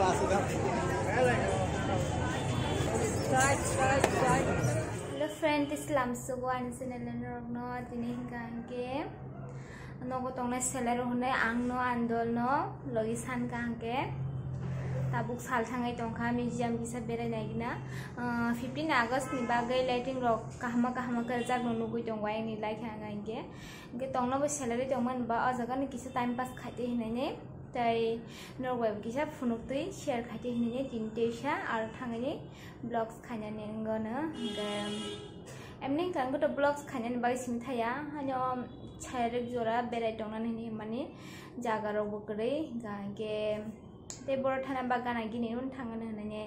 Hello friend, Islam suguan sinelen rogno dini hingke nogo tongne seler hone angno andol no logisan kangke tabuk sal thangai tongkha museum bisa berai naigina 15 August ni bagai lighting rok kahma kerjak nunugui tongwai ni like hangke ge tongno bo salary tongman ba ajaga ni kisa time pass khate hinane tai norway kisa funuk tui share khate hinane tintesha ar thangani blogs khanane ngona emning kan goto blogs khanane bagai simthaya hanyo chairek jora berai tongnan ni mani jaga rok bokrai ge te bor thana ba gana gini un thangana nane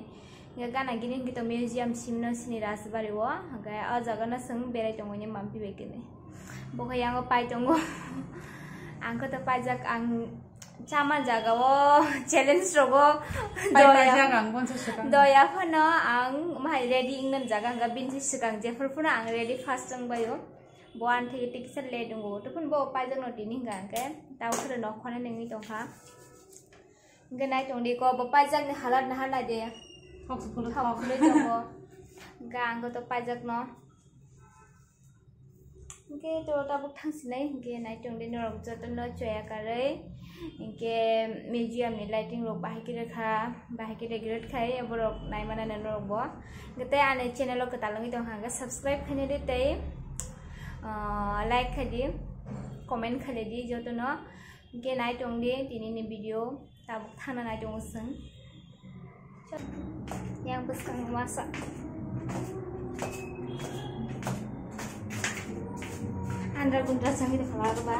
ga gana gini gito museum simno sini rasbari wa ga ajaga na sung berai tongone mampi bekene bokai yang pai tongo angko to pajak ang chama jaga wo challenge rogo doya phano ang mai ready ingnan jaga ga binsi sikang je phurpuna ang ready fast ang bayo boan theke tikisa le dongo to phun bo pajak no tini ga ke taw khre no khone nengi tongha ganai tongdi ko bo pajak ni halat na hala de thok khule tongo ga ang to pajak no ke to tabuk thangsinai ke nai tongdi no rok joton no choya kare ke museum ni lighting rok bahiki regret khai borok nai mana na rok bo gete ane channel ko talangi tong hanga subscribe khane de tai like khadi comment khale di joton no ke nai tongdi tini ni video tabuk thana nai tong sung yang besang masak Andra gundra sangi de khala ba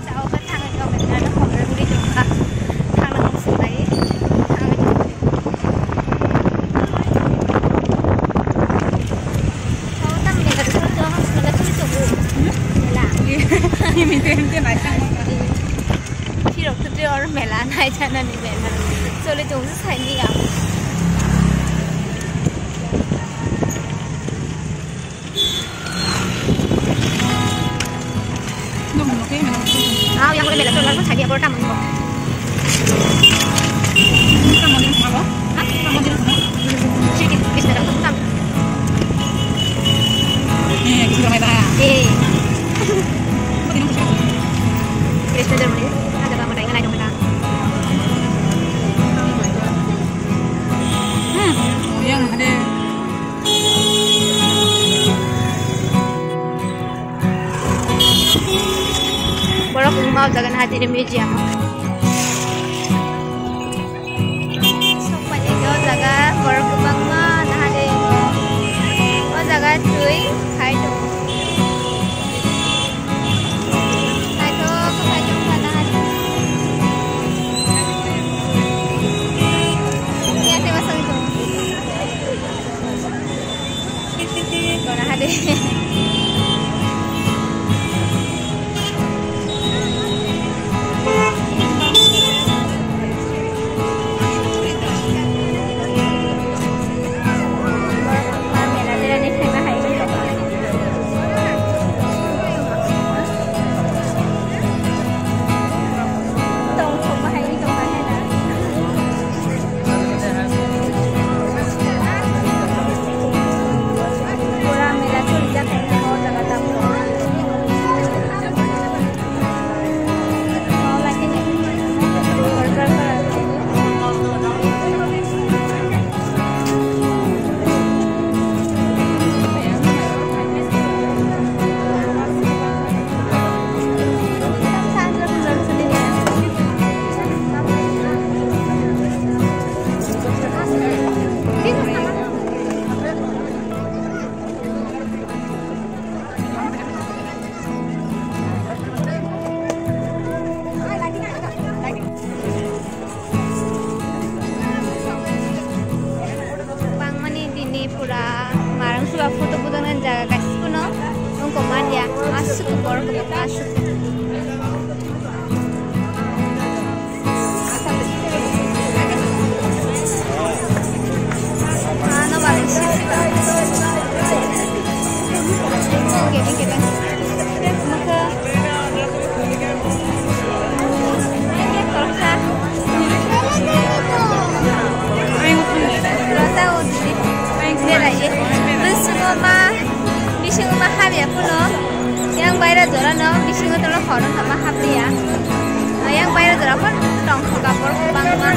chao ka thang ka men na hom re buri jong ka thang na hom sai thang chao tam ne ka chho chho hom na chho chho bu mela ni mi te nai sang chi rok te or mela nai chana ni mela chole jong sai ni ya yang boleh mela solar pun saya boleh tamu. Kamu di rumah lo? Kamu di rumah? Sini, kita dapat tamu. Kita ramai dah. Kamu di rumah siapa? Kita dalam ni. Ada kamu dah ingat lagi mereka. Oh yang ada. Borok mau jagan hati di museum. Sopanya jo jaga borok bang ma nah ada oh jaga cuy kai tu kai tu mana ada ya saya masuk itu mana ada foto budangan jaga kasih kuno, nunggu manja, masuk ke borok masuk. Mana balik sih? Oke, maka ya puno yang bayar jora no bising itu lo koron sama hapli ya yang bayar jora pun tong kapur bangma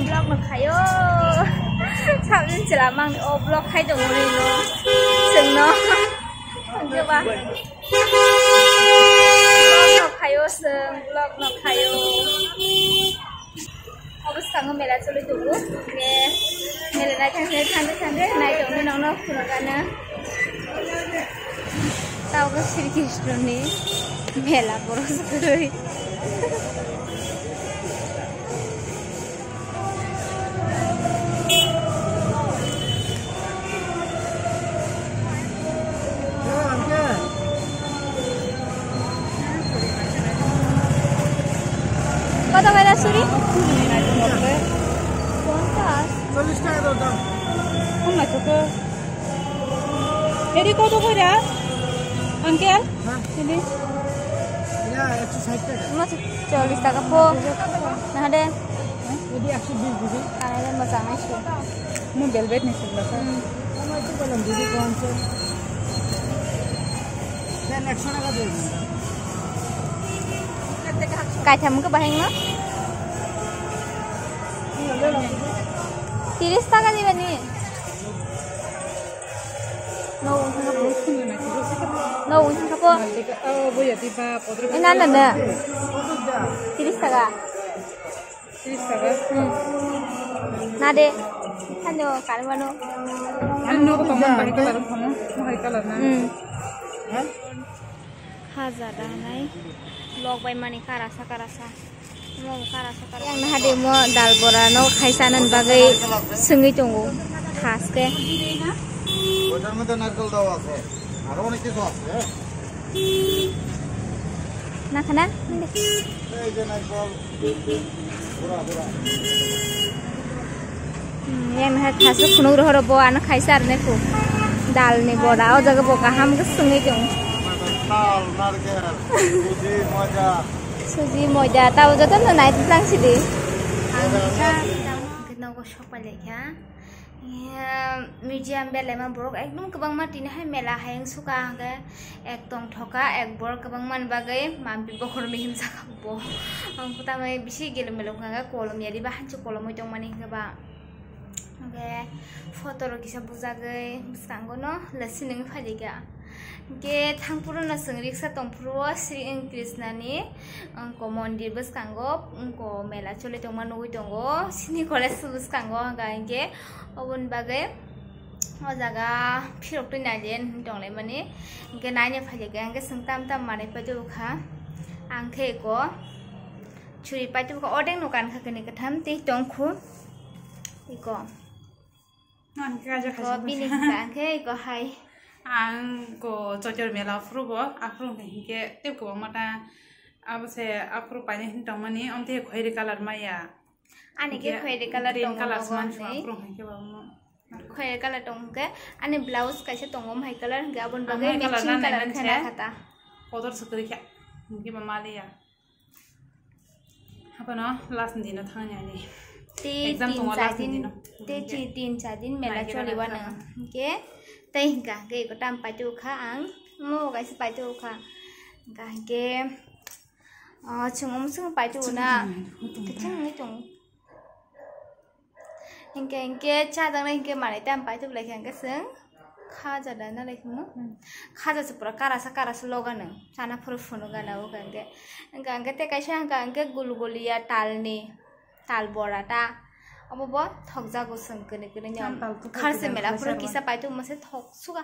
blog nó kayo sao nên chỉ là mang ô blog hay đồng người nó chừng nó chưa ba blog nó kayo sừng blog nó kayo ông sang mẹ là cho lấy đủ nghe nghe là này thằng thế này giống như nó phụ nó cả nữa tao có suy nghĩ rồi nè mẹ là bố rồi কত করে চুরি 40 টাকা দাম কম তো এডি কত করে আঙ্কেল হ্যাঁ এডি এটা 160 টাকা mas 40 টাকা po nah deh এডি 120 দিবি karena masang aja মু বেলভেট নি সেগুলো আমার তো বললাম দিদি কোন আছে দেন 100 টাকা দিয়ে দিন cài thầm cái baheng nó 30 টাকা দিবেন নি no po voy a tipa podré enak ada 30 টাকা 30 টাকা nah deh kan yo karwano ano ko tong bahay kalar mo bahay kalar na হ্যাঁ haza dah nai log bay mani karasa mau karasa yang nah deh mo dal bora no khaisanan bagai sengi tongo khas ke ওটার মধ্যে নারকেল দাও আছে আর অনেক কিছু আছে nah kana এই যে নারকেল পুরা yang nah khas kuno roh bo an khaisar ne ku dal ni bora o jaga bo kaham ke sengi tong তাল নারকেল সুজি ময়দা suji moja tahu jatuh no naik tentang sini kita ko shop balik ya museum bela ma borok ekdom kebang mati nih mela hayang suka ke ek tong thoka ek bor kebang man bagai mampi bokor mihim saka bo ang pertama bisi gele melok ngaga kolom ya di bahan cu kolom ujung mani ke ba oke foto lo kisah buzagai besanggo no lesin ng phaliga ke thangpuro na sing riksa tongpuro Sri Krishna ni angko mondir beskango angko mela chole tongma nugui tongo sini college beskango gaenge obon bagai o jaga phirok tu najen tonglai mani ke naine phaliga angke singtam tam mane paju kha angke ko churi paju ko odeng nukan kha kene katham ti tongkhu iko ko bini ka angke ko hai ang ko chochor mela frubo afru ke tep ko mata abse afru pani hintang mani onte khoiri color maya ani ke khoiri color green tong color man ni afru ke ba mo khoiri color tong ke ani blouse kaise tongom hai color ga bon bagai Amai color matching na color nai khana khata kodor sakri kya ki ba maliya apa no last dino thangnya ni ti exam tin tunggu sa last din dino ti chi tin sa din mela Lagi choli dah wana nak ke tei ka ke ko tam pa tu kha ang mo ga si pa tu kha ka ke chung pa tu na ke chung ni chung hinke cha dang na hinke mane tam pa tu lai khang ka seng kha ja da na lai khmu kha ja pura kara sa loga nang sana pur phunu ga na o ka te kai sha ka gulguliya tal bora ta अब वो थक जागो संकने के लिए खर से मेला पूरा किसा पाई तो मसे थक सुगा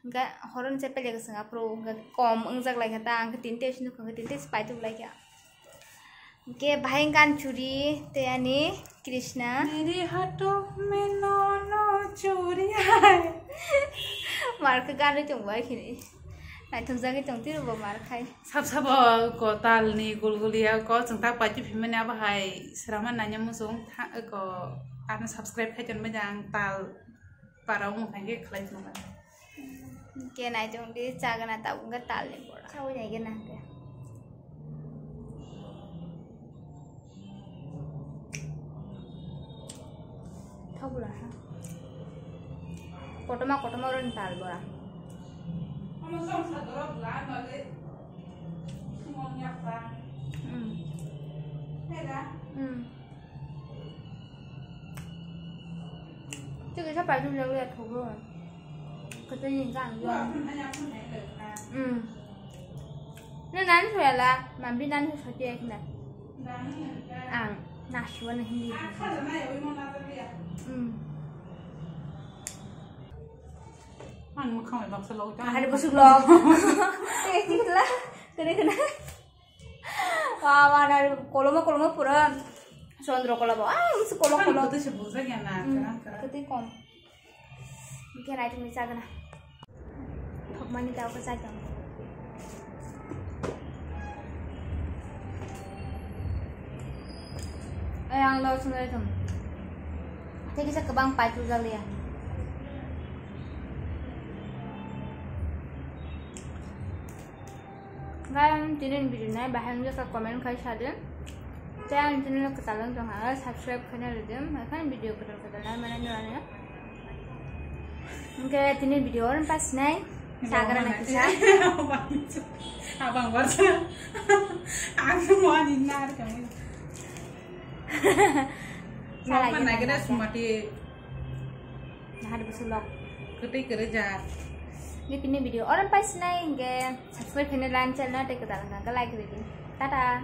उनका हरन से पहले के संगा प्रो उनका कॉम उनजक लाइक था उनका तीन टेस्ट नु उनका तीन टेस्ट पाई तो लाइक क्या के भाई कान चूड़ी ते यानी कृष्णा मेरे हाथों में नो चूड़ी है मार के गाने चुंगा खिनी नाइ थंजा के चंती रो मार खाई सब को ताल ni gulgulia ko chungta paji phimene bahai sraman nanya musung ko ana subscribe khai jon majang tal parau mu khai ke khlai nu के नाइ चंती चागना ता उनका ताल ने बोला चाउ जाई के ना के थबुला कोटमा रन ताल बोला这个小白兔有点头热，可真紧张哟。那难出来了，满比难出小姐看的。那说那很厉害。มันเข้าไปบอกสโลว์จ้า Ada busuk loh. Ini lah, kena. Wah, ada kolom pura. Sondro kolom. Mesti kolom. itu sebutnya ya nak Ketik kom. Mungkin ada misal kena. Thok mani tahu ke saja. Yang lo sendiri tu. Jadi kita kebang paju kali ya. Kalian tonton video ini bahan juga komen kalian saja. Jangan channel kita langsung harus subscribe channel ini. Makan video kita mana ni? Mungkin tonton video orang pas naik. Sagar nak kisah. Abang baca. Aku mau ninar kamu. Salah ya. Naik dah semua di. Nah ada bersulok. Ketik kerja. Ini pindah video orang pas naik. Subscribe channel lain channel kita langsung like video. Tada.